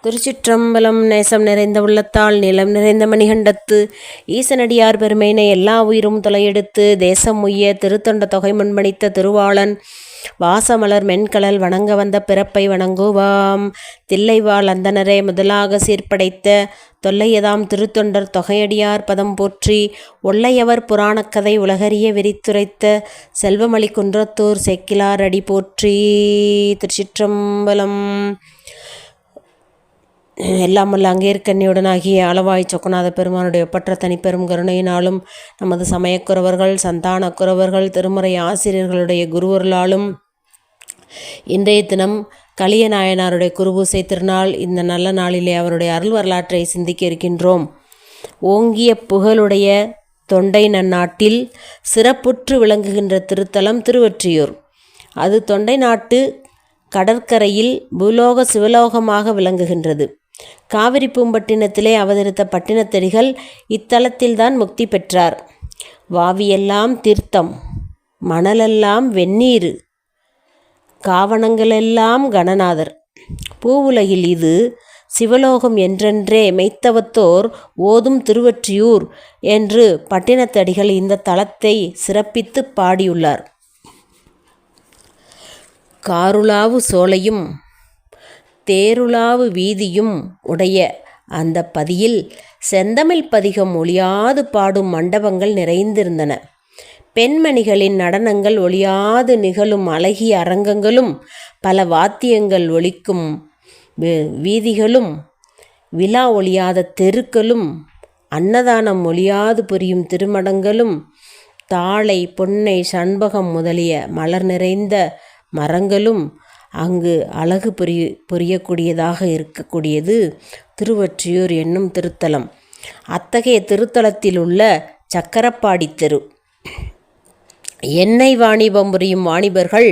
திருச்சிற்றம்பலம். நேசம் நிறைந்த உள்ளத்தால் நிலம் நிறைந்த மணிகண்டத்து ஈசனடியார் பெருமையினை எல்லா உயிரும் தொலையெடுத்து தேசம் உய்ய திருத்தொண்ட தொகை முன்மணித்த திருவாளன் வாசமலர் மென்கடல் வணங்க வந்த பிறப்பை வணங்குவாம். தில்லைவாழ் அந்தனரே முதலாக சீர்படைத்த தொல்லையதாம் திருத்தொண்டர் தொகையடியார் பதம் போற்றி ஒல்லையவர் புராணக்கதை உலகறிய விரித்துரைத்த செல்வமளி குன்றத்தூர் செக்கிலார் அடி போற்றி. திருச்சிற்றம்பலம். எல்லாம் வல்ல அங்கேற்கண்ணியுடனாகிய அளவாய் சொக்கநாத பெருமானுடைய ஒப்பற்ற தனிப்பெரும் கருணையினாலும் நமது சமயக்குறவர்கள் சந்தானக்குறவர்கள் திருமுறை ஆசிரியர்களுடைய குருவர்களாலும் இன்றைய தினம் கலிய நாயனாருடைய குருபூசை திருநாள். இந்த நல்ல நாளிலே அவருடைய அருள் வரலாற்றை சிந்திக்க இருக்கின்றோம். ஓங்கிய புகழுடைய தொண்டை நன்னாட்டில் சிறப்புற்று விளங்குகின்ற திருத்தலம் திருவொற்றியூர். அது தொண்டை நாட்டு கடற்கரையில் பூலோக சிவலோகமாக விளங்குகின்றது. காவிரி பூம்பட்டினத்திலே அவதரித்த பட்டினத்தடிகள் இத்தலத்தில்தான் முக்தி பெற்றார். வாவியெல்லாம் தீர்த்தம், மணலெல்லாம் வெந்நீர், காவணங்களெல்லாம் கணநாதர். பூவுலகில் இது சிவலோகம் என்றென்றே மெய்த்தவத்தோர் ஓதும் திருவொற்றியூர் என்று பட்டினத்தடிகள் இந்த தலத்தை சிறப்பித்து பாடியுள்ளார். காருலாவு சோலையும் தேருலாவு வீதியும் உடைய அந்த பதியில் செந்தமிழ் பதிகம் ஒளியாது பாடும் மண்டபங்கள் நிறைந்திருந்தன. பெண்மணிகளின் நடனங்கள் ஒளியாது நிகழும் அழகிய அரங்கங்களும் பல வாத்தியங்கள் ஒலிக்கும் வீதிகளும் விழா ஒளியாத தெருக்களும் அன்னதானம் ஒளியாது புரியும் திருமடங்களும் தாழை பொன்னை சண்பகம் முதலிய மலர் நிறைந்த மரங்களும் அங்கு அழகு புரியக்கூடியதாக இருக்கக்கூடியது திருவொற்றியூர் என்னும் திருத்தலம். அத்தகைய திருத்தலத்தில் உள்ள சக்கரப்பாடி தெரு எண்ணெய் வாணிபம் புரியும் வாணிபர்கள்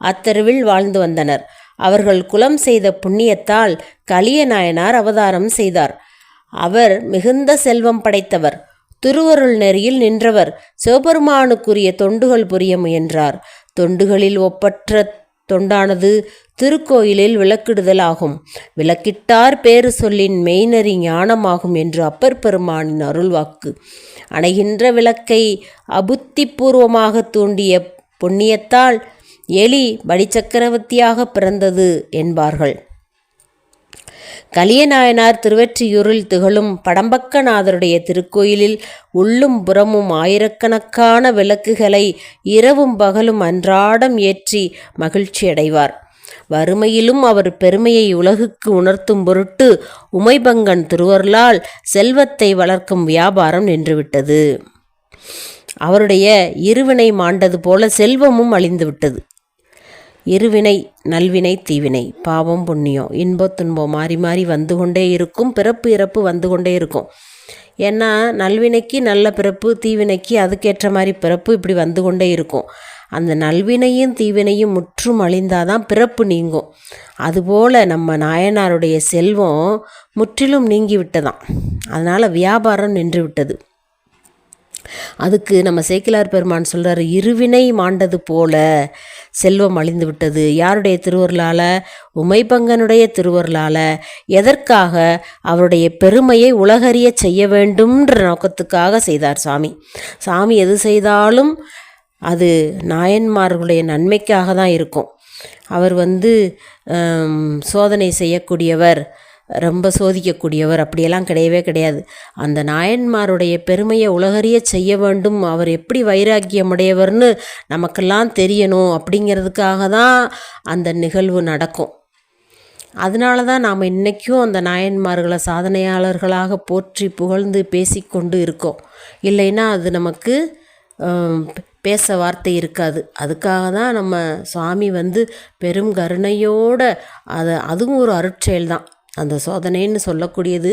அத்தெருவில் வாழ்ந்து வந்தனர். அவர்கள் குலம் செய்த புண்ணியத்தால் கலிய நாயனார் அவதாரம் செய்தார். அவர் மிகுந்த செல்வம் படைத்தவர், திருவருள் நெறியில் நின்றவர், சிவபெருமானுக்குரிய தொண்டுகள் புரிய முயன்றார். தொண்டுகளில் ஒப்பற்ற தொண்டானது திருக்கோயிலில் விளக்கிடுதல் ஆகும். விளக்கிட்டார் பேறு சொல்லின் மெய்நெறி ஞானமாகும் என்று அப்பர் பெருமானின் அருள்வாக்கு. அணைகின்ற விளக்கை அபுத்திபூர்வமாக தூண்டிய புண்ணியத்தால் எலி வடிச்சக்கரவர்த்தியாக பிறந்தது என்பார்கள். கலியநாயனார் திருவொற்றியூரில் திகழும் படம்பக்கநாதருடைய திருக்கோயிலில் உள்ளும் புறமும் ஆயிரக்கணக்கான விளக்குகளை இரவும் பகலும் அன்றாடம் ஏற்றி மகிழ்ச்சி அடைவார். வறுமையிலும் அவர் பெருமையை உலகுக்கு உணர்த்தும் பொருட்டு உமைபங்கன் திருவருளால் செல்வத்தை வளர்க்கும் வியாபாரம் நின்றுவிட்டது. அவருடைய இருவினை மாண்டது போல செல்வமும் அழிந்துவிட்டது. இருவினை, நல்வினை, தீவினை, பாவம் புண்ணியம், இன்பம் துன்பம் மாறி மாறி வந்து கொண்டே இருக்கும். பிறப்பு இறப்பு வந்து கொண்டே இருக்கும். ஏன்னா நல்வினைக்கு நல்ல பிறப்பு, தீவினைக்கு அதுக்கேற்ற மாதிரி பிறப்பு, இப்படி வந்து கொண்டே இருக்கும். அந்த நல்வினையும் தீவினையும் முற்றும் அழிந்தாதான் பிறப்பு நீங்கும். அதுபோல் நம்ம நாயனாருடைய செல்வம் முற்றிலும் நீங்கி விட்டதாம். அதனால் வியாபாரம் நின்று விட்டது. அதுக்கு நம்ம சேக்கிலார் பெருமான் சொல்கிறார், இருவினை மாண்டது போல செல்வம் அழிந்து விட்டது. யாருடைய திருவருளால்? உமைபங்கனுடைய திருவருளால். எதற்காக? அவருடைய பெருமையை உலகறிய செய்ய வேண்டும்ன்ற நோக்கத்துக்காக செய்தார் சாமி. சாமி எது செய்தாலும் அது நாயன்மார்களுடைய நன்மைக்காக தான் இருக்கும். அவர் சோதனை செய்யக்கூடியவர், ரொம்ப சோதிக்கக்கூடியவர் அப்படியெல்லாம் கிடையவே கிடையாது. அந்த நாயன்மாருடைய பெருமையை உலகறிய செய்ய வேண்டும், அவர் எப்படி வைராக்கியமுடையவர்னு நமக்கெல்லாம் தெரியணும் அப்படிங்கிறதுக்காக தான் அந்த நிகழ்வு நடக்கும். அதனால தான் நாம் இன்றைக்கும் அந்த நாயன்மார்களை சாதனையாளர்களாக போற்றி புகழ்ந்து பேசிக்கொண்டு இருக்கோம். இல்லைன்னா அது நமக்கு பேச வார்த்தை இருக்காது. அதுக்காக தான் நம்ம சுவாமி பெரும் கருணையோடு அதுவும் ஒரு அருட்செயல் தான் அந்த சோதனைன்னு சொல்லக்கூடியது.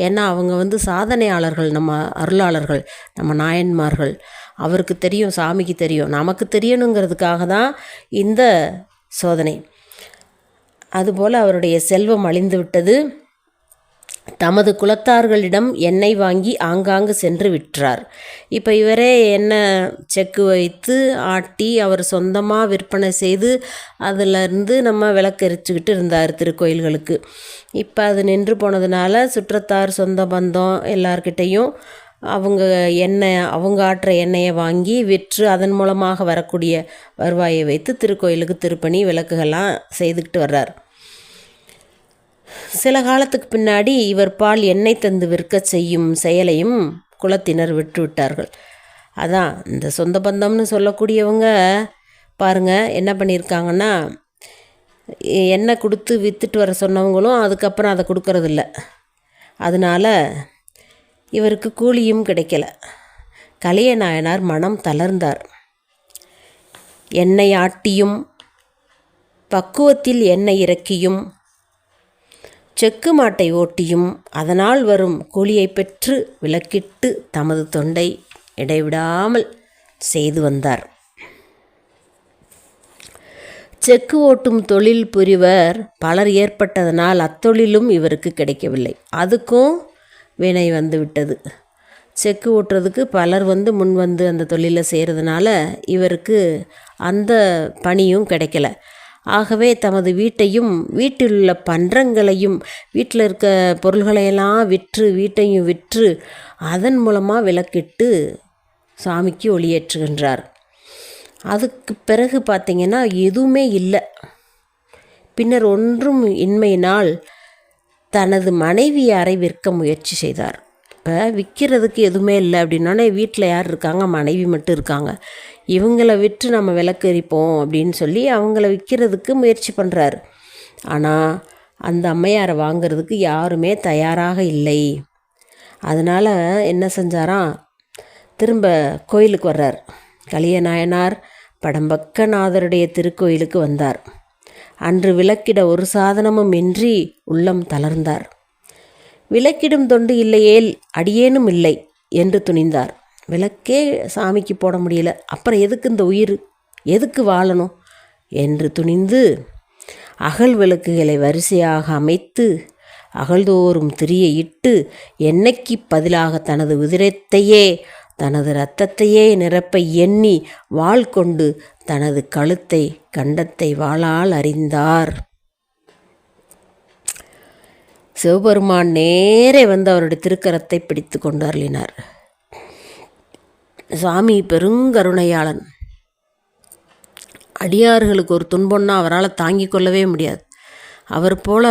ஏன்னா அவங்க சாதனையாளர்கள், நம்ம அருளாளர்கள், நம்ம நாயன்மார்கள். அவருக்கு தெரியும், சாமிக்கு தெரியும், நமக்கு தெரியணுங்கிறதுக்காக தான் இந்த சோதனை. அதுபோல் அவருடைய செல்வம் அழிந்து விட்டது. தமது குலத்தார்களிடம் எண்ணெய் வாங்கி ஆங்காங்கு சென்று விற்றார். இப்போ இவரே எண்ணெய் செக்கு வைத்து ஆட்டி அவர் சொந்தமாக விற்பனை செய்து அதிலிருந்து நம்ம விளக்கரிச்சுக்கிட்டு இருந்தார் திருக்கோயில்களுக்கு. இப்போ அது நின்று போனதுனால சுற்றத்தார் சொந்த பந்தம் எல்லார்கிட்டையும் அவங்க ஆட்டுற எண்ணெயை வாங்கி விற்று அதன் மூலமாக வரக்கூடிய வருவாயை வைத்து திருக்கோயிலுக்கு திருப்பணி விளக்குகள்லாம் செய்துக்கிட்டு வர்றார். சில காலத்துக்கு பின்னாடி இவர் பால் எண்ணெய் தந்து விற்க செய்யும் செயலையும் குலத்தினர் விட்டுவிட்டார்கள். அதான் இந்த சொந்த பந்தம்னு சொல்லக்கூடியவங்க பாருங்கள் என்ன பண்ணியிருக்காங்கன்னா, எண்ணெய் கொடுத்து விற்றுட்டு வர சொன்னவங்களும் அதுக்கப்புறம் அதை கொடுக்கறதில்ல. அதனால் இவருக்கு கூலியும் கிடைக்கல. கலிய நாயனார் மனம் தளர்ந்தார். எண்ணெய் ஆட்டியும் பக்குவத்தில் எண்ணெய் இறக்கியும் செக்கு மாட்டை ஓட்டியும் அதனால் வரும் கூலியை பெற்று விலக்கிட்டு தமது தொண்டை இடைவிடாமல் செய்து வந்தார். செக்கு ஓட்டும் தொழில் புரிவர் பலர் ஏற்பட்டதனால் அத்தொழிலும் இவருக்கு கிடைக்கவில்லை. அதுக்கும் வினை வந்து விட்டது. செக்கு ஓட்டுறதுக்கு பலர் முன் வந்து அந்த தொழிலை செய்கிறதுனால இவருக்கு அந்த பணியும் கிடைக்கல. ஆகவே தமது வீட்டையும் வீட்டிலுள்ள பன்றங்களையும் வீட்டில் இருக்க பொருள்களையெல்லாம் விற்று வீட்டையும் விற்று அதன் மூலமாக விளக்கிட்டு சாமிக்கு ஒளியேற்றுகின்றார். அதுக்கு பிறகு பார்த்திங்கன்னா எதுவுமே இல்லை. பின்னர் ஒன்றும் இன்மையினால் தனது மனைவியாரை விற்க முயற்சி செய்தார். இப்போ விற்கிறதுக்கு எதுவுமே இல்லை அப்படின்னோடனே வீட்டில் யார் இருக்காங்க? மனைவி மட்டும் இருக்காங்க. இவங்கள விற்று நம்ம விளக்கரிப்போம் அப்படின்னு சொல்லி அவங்கள விற்கிறதுக்கு முயற்சி பண்ணுறாரு. ஆனால் அந்த அம்மையாரை வாங்கிறதுக்கு யாருமே தயாராக இல்லை. அதனால் என்ன செஞ்சாராம், திரும்ப கோயிலுக்கு வர்றார். கலிய நாயனார் படம்பக்கநாதருடைய திருக்கோயிலுக்கு வந்தார். அன்று விளக்கிட ஒரு சாதனமும் இன்றி உள்ளம் தளர்ந்தார். விளக்கிடும் தொண்டு இல்லையேல் அடியேனும் இல்லை என்று துணிந்தார். விளக்கே சாமிக்கு போட முடியல, அப்புறம் எதுக்கு இந்த உயிர், எதுக்கு வாழணும் என்று துணிந்து அகல் விளக்குகளை வரிசையாக அமைத்து அகழ்தோறும் திரியை இட்டு எண்ணெய்க்கு பதிலாக தனது உதிரத்தையே தனது இரத்தத்தையே நிரப்ப எண்ணி வாள் கொண்டு தனது கழுத்தை கண்டத்தை வாளால் அறிந்தார். சிவபெருமான் நேரே அவருடைய திருக்கரத்தை பிடித்து கொண்டு அருளினார். சாமி பெருங்கருணையாளன். அடியார்களுக்கு ஒரு துன்பம்னா அவரால் தாங்கிக் கொள்ளவே முடியாது. அவர் போல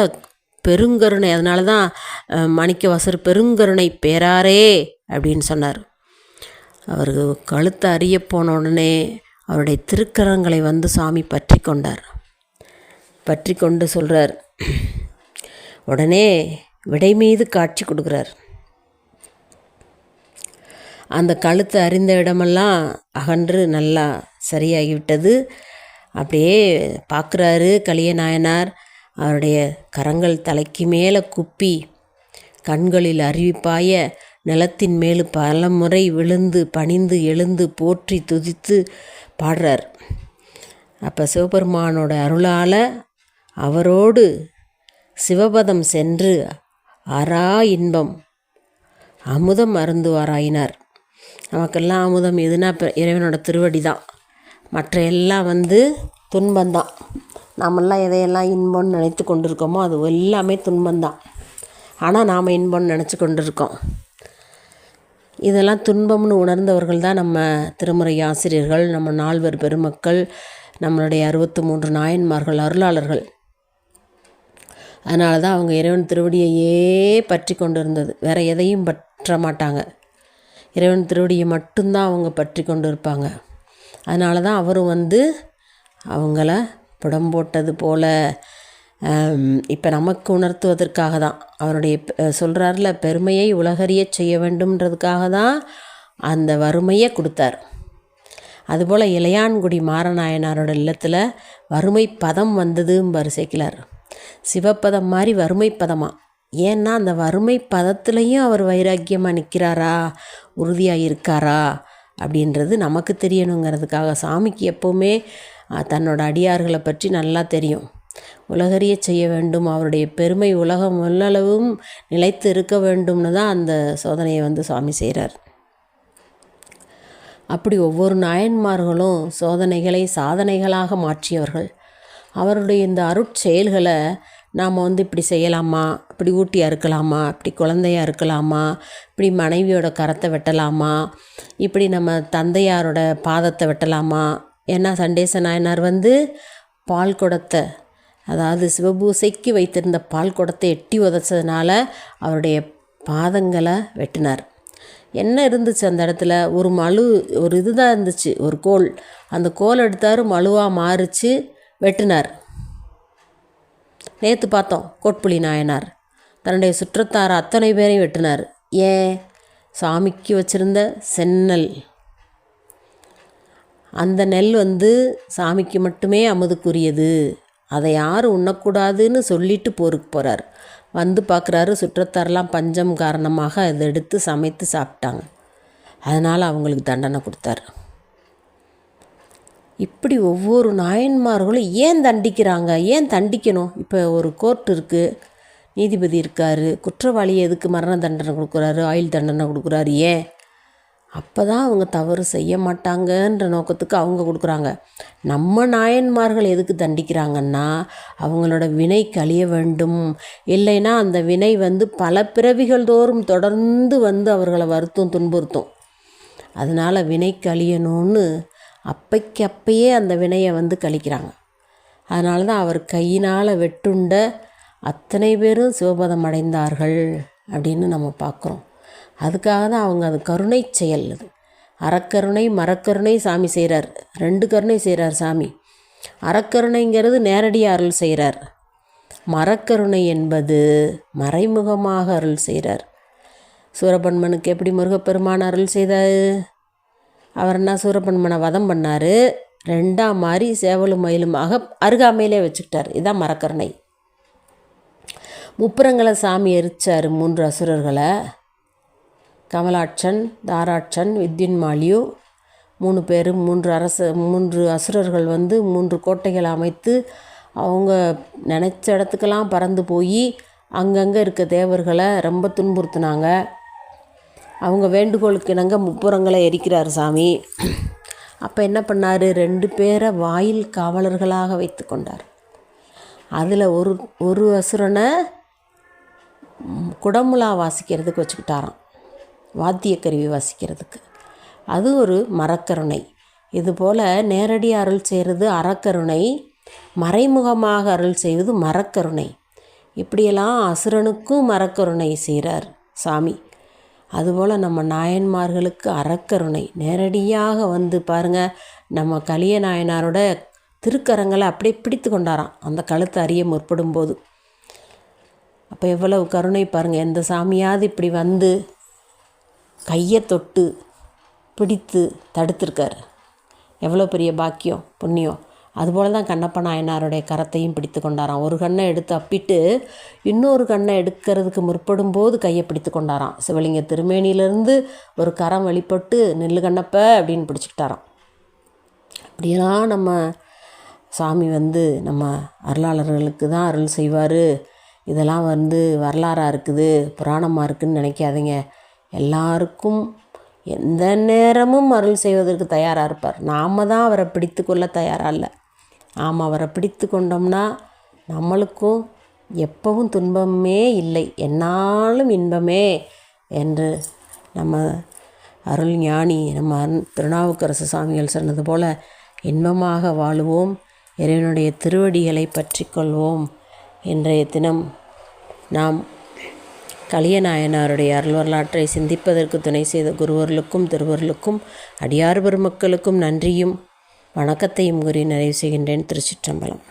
பெருங்கருணை. அதனால தான் மாணிக்கவாசர் பெருங்கருணை பேராரே அப்படின்னு சொன்னார். அவருக்கு கழுத்தை அறிய போன உடனே அவருடைய திருக்கரங்களை சாமி பற்றி கொண்டார். பற்றி கொண்டு சொல்கிறார். உடனே விடை மீது காட்சி கொடுக்குறார். அந்த கழுத்தை அறிந்த இடமெல்லாம் அகன்று நல்லா சரியாகிவிட்டது. அப்படியே பார்க்குறாரு கலிய நாயனார். அவருடைய கரங்கள் தலைக்கு மேலே குப்பி கண்களில் அருவிப்பாய நிலத்தின் மேல் பல முறை விழுந்து பணிந்து எழுந்து போற்றி துதித்து பாடுறார். அப்போ சிவபெருமானோட அருளால் அவரோடு சிவபதம் சென்று ஆறா இன்பம் அமுதம் அருந்துவாராயினார். நமக்கெல்லாம் அமுதம் எதுனா இறைவனோட திருவடி தான். மற்ற எல்லாம் துன்பந்தான். நாமெல்லாம் எதையெல்லாம் இன்பம்னு நினைத்து கொண்டிருக்கோமோ அது எல்லாமே துன்பந்தான். ஆனால் நாம் இன்பம்னு நினச்சி கொண்டிருக்கோம். இதெல்லாம் துன்பம்னு உணர்ந்தவர்கள் தான் நம்ம திருமுறை ஆசிரியர்கள், நம்ம நால்வர் பெருமக்கள், நம்மளுடைய 63 நாயன்மார்கள், அருளாளர்கள். அதனால தான் அவங்க இறைவன் திருவடியையே பற்றி கொண்டு இருந்தது. வேறு எதையும் பற்ற மாட்டாங்க. இறைவன் திருவடியை மட்டும்தான் அவங்க பற்றி கொண்டு இருப்பாங்க. அதனால தான் அவரும் அவங்கள புடம் போட்டது போல் இப்போ நமக்கு உணர்த்துவதற்காக தான் அவருடைய சொல்கிறார்ல, பெருமையை உலகறிய செய்ய வேண்டும்ன்றதுக்காக தான் அந்த வறுமையை கொடுத்தார். அதுபோல் இளையான்குடி மாரநாயனாரோட இல்லத்தில் வறுமை பதம் வந்ததும்பார் சேக்கிழார். சிவப்பதம் மாதிரி வறுமை பதமா. ஏன்னா அந்த வறுமை பதத்துலேயும் அவர் வைராக்கியமாக நிற்கிறாரா, உறுதியாக இருக்காரா அப்படின்றது நமக்கு தெரியணுங்கிறதுக்காக. சாமிக்கு எப்போவுமே தன்னோட அடியார்களை பற்றி நல்லா தெரியும். உலகறிய செய்ய வேண்டும், அவருடைய பெருமை உலகம் உள்ளளவும் நிலைத்து இருக்க வேண்டும்னு தான் அந்த சோதனையை வந்து சுவாமி செய்கிறார். அப்படி ஒவ்வொரு நாயன்மார்களும் சோதனைகளை சாதனைகளாக மாற்றியவர்கள். அவருடைய இந்த அருட்செயல்களை நாம் வந்து இப்படி செய்யலாமா, இப்படி ஊட்டியாக இருக்கலாமா, இப்படி குழந்தையாக இருக்கலாமா, இப்படி மனைவியோட கரத்தை வெட்டலாமா, இப்படி நம்ம தந்தையாரோட பாதத்தை வெட்டலாமா. ஏன்னா சண்டேச நாயனார் வந்து பால் குடத்தை, அதாவது சிவபூசைக்கு வைத்திருந்த பால் குடத்தை எட்டி உதைச்சதுனால அவருடைய பாதங்களை வெட்டினார். என்ன இருந்துச்சு அந்த இடத்துல? ஒரு இதுதான் இருந்துச்சு, ஒரு கோல். அந்த கோல் எடுத்தார், மழுவாக மாறிச்சு, வெட்டினார். நேற்று பார்த்தோம், கோட்புலி நாயனார் தன்னுடைய சுற்றத்தார் அத்தனை பேரையும் வெட்டினார். ஏன்? சாமிக்கு வச்சுருந்த செந்நெல். அந்த நெல் வந்து சாமிக்கு மட்டுமே அமுதுக்குரியது, அதை யாரும் உண்ணக்கூடாதுன்னு சொல்லிட்டு போருக்கு போகிறார். வந்து பார்க்குறாரு, சுற்றத்தாரெலாம் பஞ்சம் காரணமாக அதை எடுத்து சமைத்து சாப்பிட்டாங்க. அதனால் அவங்களுக்கு தண்டனை கொடுத்தாரு. இப்படி ஒவ்வொரு நாயன்மார்களும் ஏன் தண்டிக்கிறாங்க, ஏன் தண்டிக்கணும்? இப்போ ஒரு கோர்ட் இருக்குது, நீதிபதி இருக்கார், குற்றவாளியை எதுக்கு மரண தண்டனை கொடுக்குறாரு, ஆயுள் தண்டனை கொடுக்குறாரு? ஏன்? அப்போ தான் அவங்க தவறு செய்ய மாட்டாங்கன்ற நோக்கத்துக்கு அவங்க கொடுக்குறாங்க. நம்ம நாயன்மார்கள் எதுக்கு தண்டிக்கிறாங்கன்னா, அவங்களோட வினை கழிய வேண்டும். இல்லைன்னா அந்த வினை வந்து பல பிறவிகள் தோறும் தொடர்ந்து வந்து அவர்களை வருத்தும், துன்புறுத்தும். அதனால் வினை கழியணும்னு அப்பையே அந்த வினையை வந்து கழிக்கிறாங்க. அதனால தான் அவர் கையினால் வெட்டுண்ட அத்தனை பேரும் சிவபதம் அடைந்தார்கள் அப்படின்னு நம்ம பார்க்குறோம். அதுக்காக தான் அவங்க அது கருணை செயல். அது அறக்கருணை மரக்கருணை சாமி செய்கிறார். 2 கருணை செய்கிறார் சாமி. அறக்கருணைங்கிறது நேரடியாக அருள் செய்கிறார். மரக்கருணை என்பது மறைமுகமாக அருள் செய்கிறார். சூரபன்மனுக்கு எப்படி முருகப்பெருமான் அருள் செய்தார்? அவர் என்ன சூரபன்மனை வதம் பண்ணார், 2ஆம் மாதிரி சேவலும் மயிலுமாக அருகாமையிலே வச்சுக்கிட்டார். இதுதான் மரக்கருணை. முப்புறங்களை சாமி எரிச்சார் 3 அசுரர்களை. கமலாட்சன், தாராட்சன், வித்யுன்மாலியு 3 பேர், 3 அசுரர்கள் வந்து 3 கோட்டைகளை அமைத்து அவங்க நினச்ச இடத்துக்கெல்லாம் பறந்து போய் அங்கங்கே இருக்க தேவர்களை ரொம்ப துன்புறுத்துனாங்க. அவங்க வேண்டுகோளுக்கு இணங்க முப்புறங்களை எரிக்கிறார் சாமி. அப்போ என்ன பண்ணார்? 2 பேரை வாயில் காவலர்களாக வைத்து கொண்டார். அதில் ஒரு அசுரனை குடமுலா வாசிக்கிறதுக்கு வச்சுக்கிட்டாராம், வாத்திய கருவி வாசிக்கிறதுக்கு. அது ஒரு மரக்கருணை. இதுபோல் நேரடி அருள் செய்கிறது அறக்கருணை, மறைமுகமாக அருள் செய்வது மரக்கருணை. இப்படியெல்லாம் அசுரனுக்கும் மரக்கருணை செய்கிறார் சாமி. அதுபோல் நம்ம நாயன்மார்களுக்கு அறக்கருணை நேரடியாக வந்து பாருங்கள். நம்ம கலிய நாயனாரோட திருக்கரங்களை அப்படியே பிடித்து கொண்டாராம் அந்த கழுத்தை அறிய முற்படும் போது. அப்போ எவ்வளவு கருணை பாருங்கள். எந்த சாமியாவது இப்படி வந்து கையை தொட்டு பிடித்து தடுத்திருக்கார்? எவ்வளோ பெரிய பாக்கியம், புண்ணியம். அதுபோல் தான் கண்ணப்ப நாயனாருடைய கரத்தையும் பிடித்து கொண்டாராம். ஒரு கண்ணை எடுத்து அப்பிட்டு இன்னொரு கண்ணை எடுக்கிறதுக்கு முற்படும் போது கையை பிடித்து கொண்டாராம். சிவலிங்க திருமேனியிலேருந்து ஒரு கரம் வெளிப்பட்டு நெல்லு கண்ணப்ப அப்படின்னு பிடிச்சிக்கிட்டாராம். அப்படியெல்லாம் நம்ம சாமி வந்து நம்ம அருளாளர்களுக்கு தான் அருள் செய்வார். இதெல்லாம் வந்து வரலாறாக இருக்குது, புராணமாக இருக்குதுன்னு நினைக்காதீங்க. எல்லாருக்கும் எந்த நேரமும் அருள் செய்வதற்கு தயாராக இருப்பார். நாம் தான் அவரை பிடித்து கொள்ள தயாராக இல்லை. நாம் அவரை பிடித்து கொண்டோம்னா நம்மளுக்கும் எப்பவும் துன்பமே இல்லை, என்னாலும் இன்பமே என்று நம்ம அருள் ஞானி நம்ம திருநாவுக்கரசு சாமிகள் சொன்னது போல் இன்பமாக வாழுவோம், இறைவனுடைய திருவடிகளை பற்றி கொள்வோம். இன்றைய தினம் நாம் கலியநாயனாருடைய அருள் வரலாற்றை சிந்திப்பதற்கு துணை செய்த குருவர்களுக்கும் திருவர்களுக்கும் அடியார் பெருமக்களுக்கும் நன்றியும் வணக்கத்தையும் கூறி நிறைவு செய்கின்றேன். திருச்சிற்றம்பலம்.